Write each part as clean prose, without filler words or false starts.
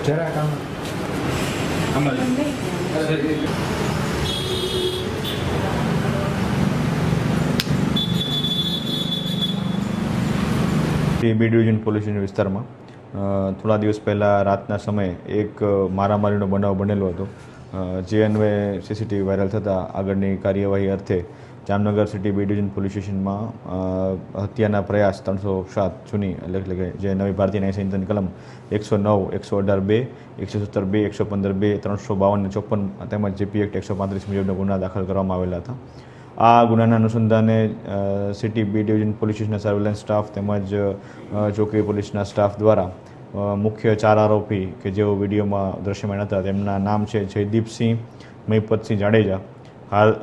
જરાક આમાં બી division police station વિસ્તારમાં થોડા દિવસ પહેલાં રાતના સમયે એક મારામારીનો બનાવ બનેલો હતો, જે અન્વયે સીસીટીવી વાયરલ થતાં આગળની કાર્યવાહી અર્થે Jamnagar city B division police સ્ટેશનમાં હત્યાના પ્રયાસ 307 જૂની એટલે કે જે નવી ભારતીય ન્યાય સંહિતાની કલમ 109, 118(2), 117(2), 115(2), 352 અને 54 તેમજ જીપી એક્ટ 135 મુજબના ગુના દાખલ કરવામાં આવેલા હતા. આ ગુનાના અનુસંધાને સિટી બી ડિવિઝન પોલીસ સ્ટેશનના સર્વેલન્સ સ્ટાફ તેમજ ચોકી પોલીસના સ્ટાફ દ્વારા મુખ્ય 4 આરોપી કે જેઓ વિડીયોમાં દ્રશ્યમાન હતા તેમના નામ છે જયદીપસિંહ મહિપતસિંહ જાડેજા,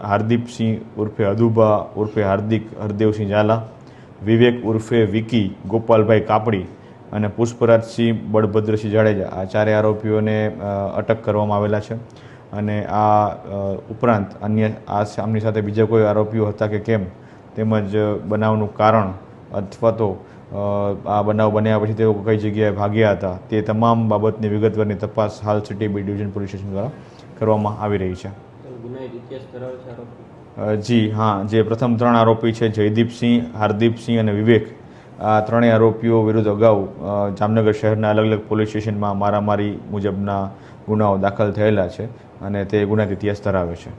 હાર્દિપસિંહ ઉર્ફે અદુબા ઉર્ફે હાર્દિક હરદેવસિંહ ઝાલા, વિવેક ઉર્ફે વિકી ગોપાલભાઈ કાપડી અને પુષ્પરાજસિંહ બળભદ્રસિંહ જાડેજા. આ 4 આરોપીઓને અટક કરવામાં આવેલા છે અને આ ઉપરાંત આમની સાથે બીજા કોઈ આરોપીઓ હતા કે કેમ તેમજ બનાવનું કારણ અથવા તો આ બનાવ બન્યા પછી તેઓ કઈ જગ્યાએ ભાગ્યા હતા તે તમામ બાબતની વિગતવારની તપાસ હાલ city B division police station દ્વારા કરવામાં આવી રહી છે. જી હા, જે પ્રથમ 3 આરોપી છે જયદીપસિંહ, હાર્દિપસિંહ અને વિવેક, આ 3 આરોપીઓ વિરુદ્ધ અગાઉ જામનગર શહેરના અલગ અલગ પોલીસ સ્ટેશનમાં મારામારી મુજબના ગુનાઓ દાખલ થયેલા છે અને તે ગુનાહિત ઇતિહાસ ધરાવે છે.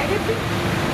Edit